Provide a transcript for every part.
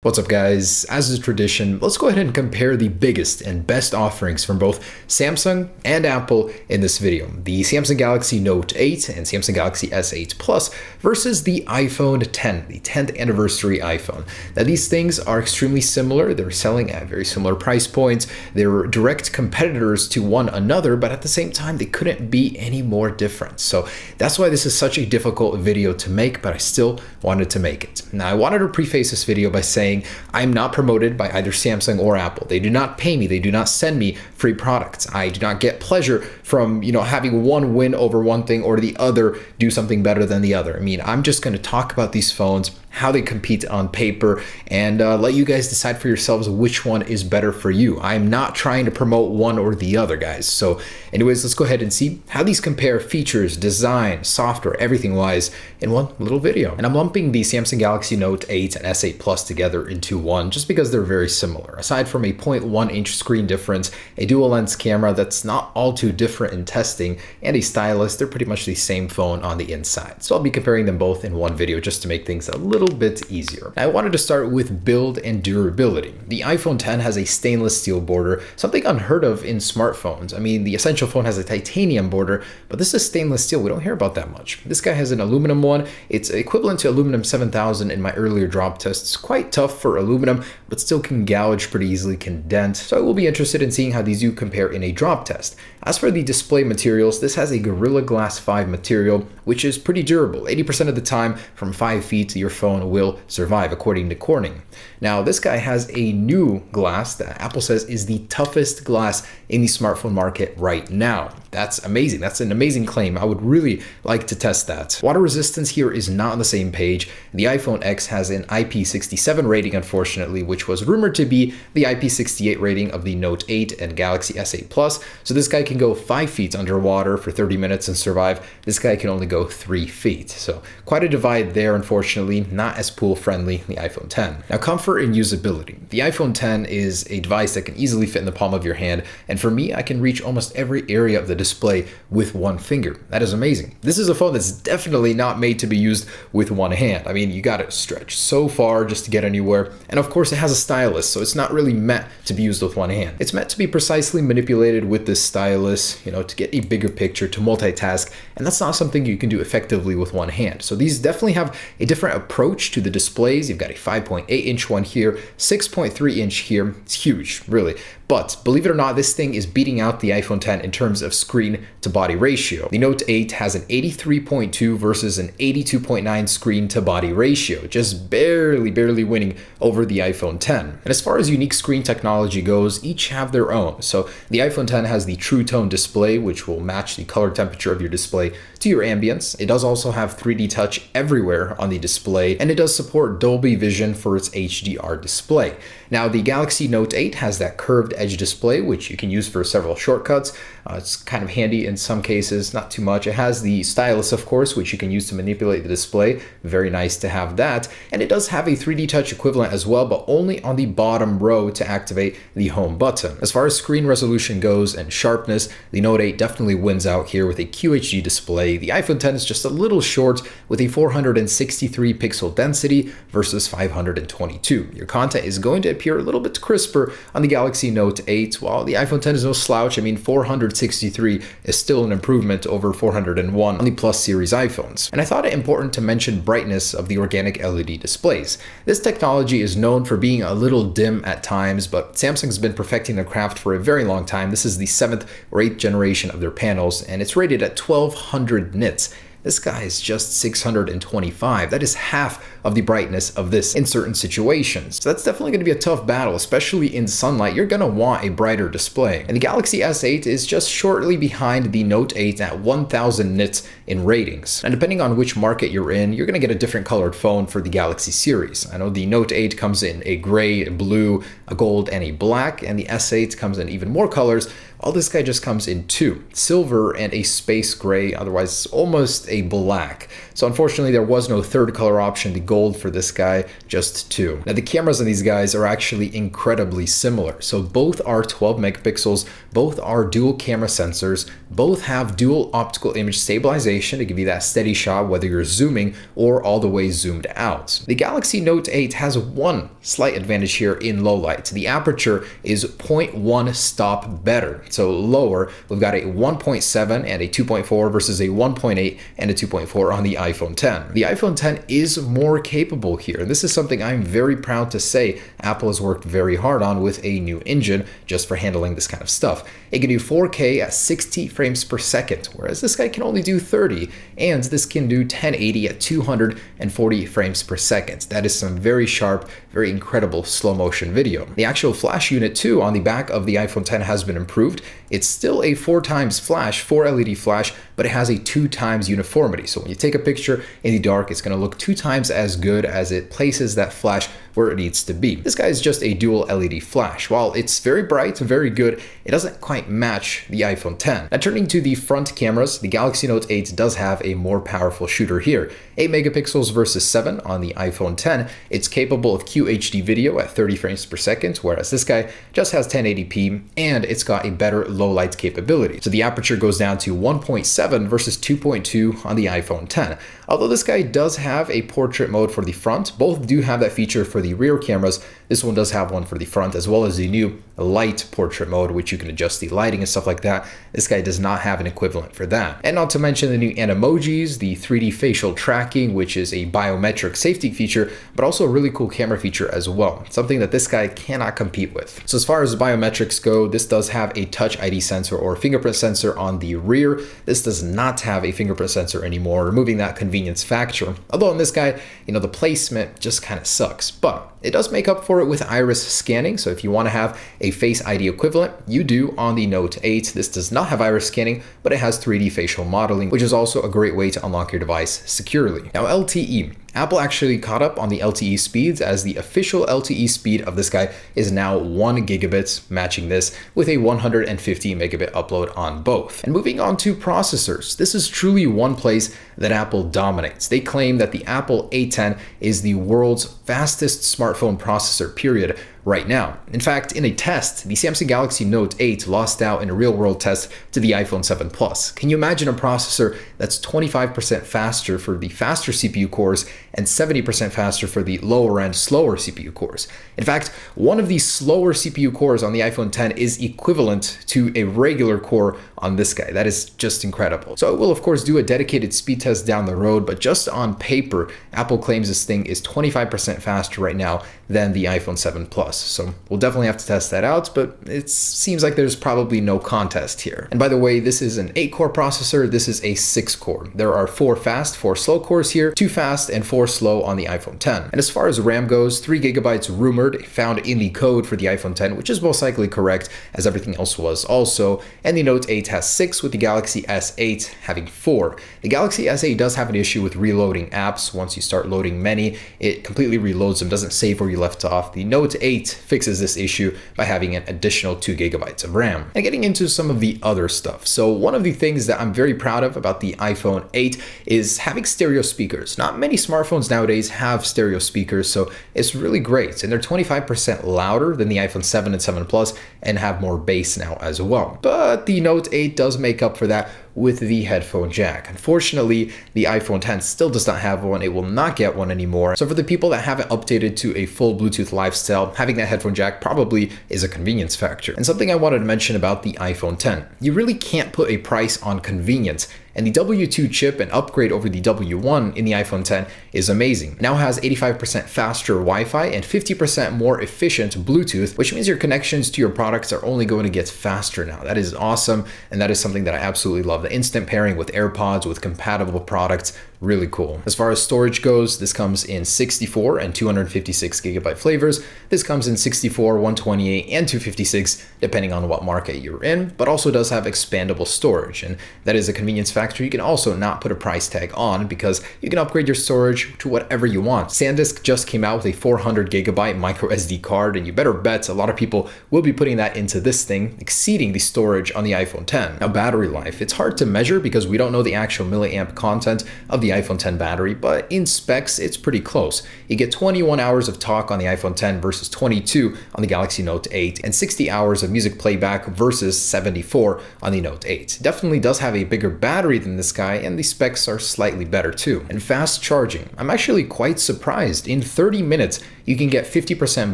What's up guys, as is tradition, let's go ahead and compare the biggest and best offerings from both Samsung and Apple in this video. The Samsung Galaxy Note 8 and Samsung Galaxy S8 Plus versus the iPhone 10, the 10th anniversary iPhone. Now these things are extremely similar, they're selling at very similar price points, they're direct competitors to one another, but at the same time they couldn't be any more different. So that's why this is such a difficult video to make, but I still wanted to make it. Now I wanted to preface this video by saying I'm not promoted by either Samsung or Apple. They do not pay me. They do not send me free products. I do not get pleasure from, having one win over one thing or the other do something better than the other. I mean, I'm just going to talk about these phones, how they compete on paper, and let you guys decide for yourselves which one is better for you. I'm not trying to promote one or the other, guys. So anyways, let's go ahead and see how these compare features, design, software, everything wise in one little video. And I'm lumping the Samsung Galaxy Note 8 and S8 Plus together into one just because they're very similar. Aside from a 0.1 inch screen difference, a dual lens camera that's not all too different in testing, and a stylus, they're pretty much the same phone on the inside. So I'll be comparing them both in one video just to make things a little bit easier. I wanted to start with build and durability. The iPhone 10 has a stainless steel border, something unheard of in smartphones. I mean, the Essential phone has a titanium border, but this is stainless steel. We don't hear about that much. This guy has an aluminum one. It's equivalent to aluminum 7000 in my earlier drop tests. Quite tough for aluminum, but still can gouge pretty easily, can dent. So I will be interested in seeing how these do compare in a drop test. As for the display materials, this has a Gorilla Glass 5 material, which is pretty durable. 80% of the time from 5 feet, your phone will survive, according to Corning. Now, this guy has a new glass that Apple says is the toughest glass in the smartphone market right now. That's amazing. That's an amazing claim. I would really like to test that. Water resistance here is not on the same page. The iPhone X has an IP67 rating, unfortunately, which was rumored to be the IP68 rating of the Note 8 and Galaxy S8 Plus. So this guy can go 5 feet underwater for 30 minutes and survive. This guy can only go 3 feet. So quite a divide there, unfortunately. Not as pool friendly, the iPhone 10. Now, comfort and usability. The iPhone 10 is a device that can easily fit in the palm of your hand. And for me, I can reach almost every area of the display with one finger. That is amazing. This is a phone that's definitely not made to be used with one hand. I mean, you got to stretch so far just to get anywhere. And of course, it has a stylus, so it's not really meant to be used with one hand. It's meant to be precisely manipulated with this stylus, to get a bigger picture, to multitask, and that's not something you can do effectively with one hand. So these definitely have a different approach to the displays. You've got a 5.8 inch one here, 6.3 inch here. It's huge, really. But believe it or not, this thing is beating out the iPhone 10 in terms of screen to body ratio. The Note 8 has an 83.2 versus an 82.9 screen to body ratio, just barely winning over the iPhone 10. And as far as unique screen technology goes, each have their own. So the iPhone 10 has the True Tone display, which will match the color temperature of your display to your ambience. It does also have 3D touch everywhere on the display, and it does support Dolby Vision for its HDR display. Now, the Galaxy Note 8 has that curved edge display, which you can use for several shortcuts. It's kind of handy in some cases, not too much. It has the stylus, of course, which you can use to manipulate the display. Very nice to have that. And it does have a 3D touch equivalent as well, but only on the bottom row to activate the home button. As far as screen resolution goes and sharpness, the Note 8 definitely wins out here with a QHD display. The iPhone 10 is just a little short with a 463 pixel density versus 522. Your content is going to appear a little bit crisper on the Galaxy Note 8, while the iPhone 10 is no slouch. I mean, 463 is still an improvement over 401 on the Plus series iPhones. And I thought it important to mention brightness of the organic LED displays. This technology is known for being a little dim at times, but Samsung's been perfecting the craft for a very long time. This is the 7th or 8th generation of their panels, and it's rated at 1200 nits. This guy is just 625. That is half of the brightness of this in certain situations. So that's definitely going to be a tough battle, especially in sunlight. You're going to want a brighter display. And the Galaxy S8 is just shortly behind the Note 8 at 1000 nits in ratings. And depending on which market you're in, you're going to get a different colored phone for the Galaxy series. I know the Note 8 comes in a gray, a blue, a gold, and a black, and the S8 comes in even more colors, all this guy just comes in two, silver and a space gray, otherwise almost a black. So unfortunately there was no third color option, the gold for this guy, just two. Now the cameras on these guys are actually incredibly similar. So both are 12 megapixels, both are dual camera sensors, both have dual optical image stabilization to give you that steady shot whether you're zooming or all the way zoomed out. The Galaxy Note 8 has one slight advantage here in low light. The aperture is 0.1 stop better. So lower, we've got a 1.7 and a 2.4 versus a 1.8 and a 2.4 on the iPhone 10. The iPhone 10 is more capable here. This is something I'm very proud to say Apple has worked very hard on with a new engine just for handling this kind of stuff. It can do 4K at 60 frames per second, whereas this guy can only do 30, and this can do 1080 at 240 frames per second. That is some very sharp, very incredible slow motion video. The actual flash unit too on the back of the iPhone 10 has been improved. It's still a 4x flash, 4 LED flash, but it has a 2x uniformity. So when you take a picture in the dark, it's going to look 2x as good as it places that flash where it needs to be. This guy is just a dual LED flash. While it's very bright, very good, it doesn't quite match the iPhone 10. Now turning to the front cameras, the Galaxy Note 8 does have a more powerful shooter here. 8 megapixels versus 7 on the iPhone 10. It's capable of QHD video at 30 frames per second, whereas this guy just has 1080p, and it's got a better low light capability. So the aperture goes down to 1.7 versus 2.2 on the iPhone 10. Although this guy does have a portrait mode for the front, both do have that feature for the rear cameras. This one does have one for the front, as well as the new light portrait mode, which you can adjust the lighting and stuff like that. This guy does not have an equivalent for that. And not to mention the new Animojis, the 3D facial tracking, which is a biometric safety feature, but also a really cool camera feature as well, something that this guy cannot compete with. So as far as biometrics go, this does have a Touch ID sensor or fingerprint sensor on the rear. This does not have a fingerprint sensor anymore, removing that convenience factor. Although on this guy, the placement just kind of sucks, but it does make up for it with iris scanning. So if you want to have a Face ID equivalent, you do on the Note 8. This does not have iris scanning, but it has 3D facial modeling, which is also a great way to unlock your device securely. Now LTE. Apple actually caught up on the LTE speeds, as the official LTE speed of this guy is now 1 gigabit, matching this with a 150 megabit upload on both. And moving on to processors, this is truly one place that Apple dominates. They claim that the Apple A10 is the world's fastest smartphone processor, period, right now. In fact, in a test, the Samsung Galaxy Note 8 lost out in a real-world test to the iPhone 7 Plus. Can you imagine a processor that's 25% faster for the faster CPU cores and 70% faster for the lower-end, slower CPU cores? In fact, one of the slower CPU cores on the iPhone 10 is equivalent to a regular core on this guy. That is just incredible. So it will, of course, do a dedicated speed test down the road, but just on paper, Apple claims this thing is 25% faster right now than the iPhone 7 Plus. So we'll definitely have to test that out, but it seems like there's probably no contest here. And by the way, this is an 8-core processor. This is a 6-core. There are 4 fast, 4 slow cores here, 2 fast and 4 slow on the iPhone 10. And as far as RAM goes, 3 gigabytes rumored, found in the code for the iPhone 10, which is most likely correct, as everything else was also. And the Note 8 has 6, with the Galaxy S8 having 4. The Galaxy S8 does have an issue with reloading apps. Once you start loading many, it completely reloads them, doesn't save where you left off. The Note 8 fixes this issue by having an additional 2 gigabytes of RAM. And getting into some of the other stuff. So one of the things that I'm very proud of about the iPhone 8 is having stereo speakers. Not many smartphones nowadays have stereo speakers, so it's really great. And they're 25% louder than the iPhone 7 and 7 Plus and have more bass now as well. But the Note 8 does make up for that with the headphone jack. Unfortunately, the iPhone 10 still does not have one. It will not get one anymore. So for the people that haven't updated to a full Bluetooth lifestyle, having that headphone jack probably is a convenience factor. And something I wanted to mention about the iPhone 10, you really can't put a price on convenience. And the W2 chip and upgrade over the W1 in the iPhone 10 is amazing. It now has 85% faster Wi-Fi and 50% more efficient Bluetooth, which means your connections to your products are only going to get faster now. That is awesome, and that is something that I absolutely love. The instant pairing with AirPods, with compatible products, Really cool. As far as storage goes, this comes in 64 and 256 gigabyte flavors. This comes in 64, 128, and 256, depending on what market you're in, but also does have expandable storage. And that is a convenience factor you can also not put a price tag on, because you can upgrade your storage to whatever you want. SanDisk just came out with a 400 gigabyte micro SD card, and you better bet a lot of people will be putting that into this thing, exceeding the storage on the iPhone 10. Now, battery life, it's hard to measure because we don't know the actual milliamp content of the iPhone 10 battery, but in specs, it's pretty close. You get 21 hours of talk on the iPhone 10 versus 22 on the Galaxy Note 8, and 60 hours of music playback versus 74 on the Note 8. Definitely does have a bigger battery than this guy, and the specs are slightly better too. And fast charging, I'm actually quite surprised. In 30 minutes, you can get 50%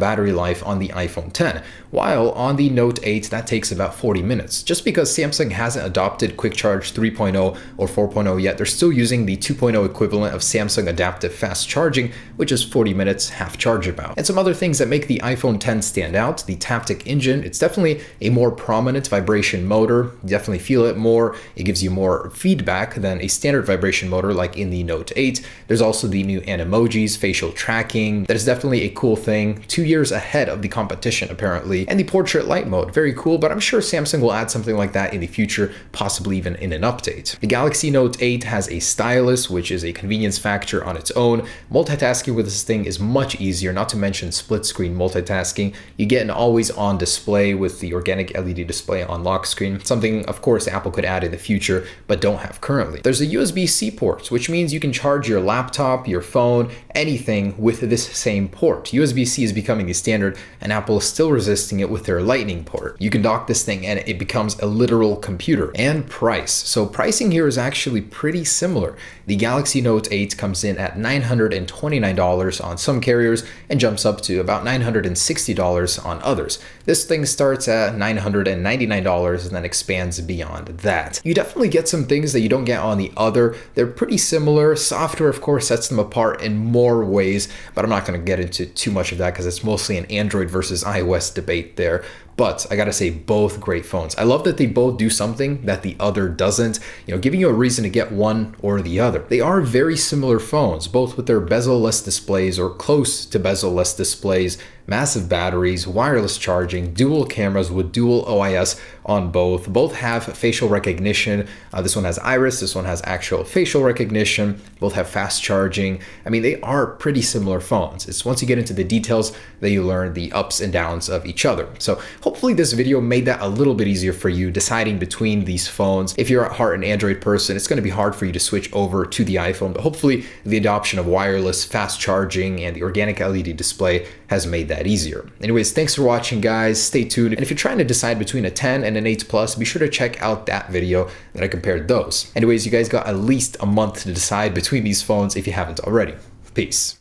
battery life on the iPhone 10, while on the Note 8, that takes about 40 minutes. Just because Samsung hasn't adopted Quick Charge 3.0 or 4.0 yet, they're still using the 2.0 equivalent of Samsung Adaptive Fast Charging, which is 40 minutes half charge about. And some other things that make the iPhone 10 stand out: the Taptic engine. It's definitely a more prominent vibration motor. You definitely feel it more. It gives you more feedback than a standard vibration motor like in the Note 8. There's also the new Animojis, facial tracking. That is definitely a cool thing, 2 years ahead of the competition apparently. And the portrait light mode, very cool, but I'm sure Samsung will add something like that in the future, possibly even in an update. The Galaxy Note 8 has a stylus, which is a convenience factor on its own. Multitasking with this thing is much easier, not to mention split screen multitasking. You get an always on display with the organic LED display on lock screen, something of course Apple could add in the future, but don't have currently. There's a USB-C port, which means you can charge your laptop, your phone, anything with this same port. USB-C is becoming the standard, and Apple is still resisting it with their Lightning port. You can dock this thing and it becomes a literal computer. And price. So pricing here is actually pretty similar. The Galaxy Note 8 comes in at $929 on some carriers and jumps up to about $960 on others. This thing starts at $999 and then expands beyond that. You definitely get some things that you don't get on the other. They're pretty similar. Software, of course, sets them apart in more ways, but I'm not going to get into too much of that because it's mostly an Android versus iOS debate there. But I gotta say, both great phones. I love that they both do something that the other doesn't, giving you a reason to get one or the other. They are very similar phones, both with their bezel-less displays or close to bezel-less displays, massive batteries, wireless charging, dual cameras with dual OIS on both. Both have facial recognition. This one has iris, this one has actual facial recognition. Both have fast charging. I mean, they are pretty similar phones. It's once you get into the details that you learn the ups and downs of each other. So hopefully this video made that a little bit easier for you deciding between these phones. If you're at heart an Android person, it's going to be hard for you to switch over to the iPhone, but hopefully the adoption of wireless, fast charging, and the organic LED display has made that easier. Anyways, thanks for watching, guys. Stay tuned. And if you're trying to decide between a 10 and an 8 Plus, be sure to check out that video that I compared those. Anyways, you guys got at least a month to decide between these phones if you haven't already. Peace.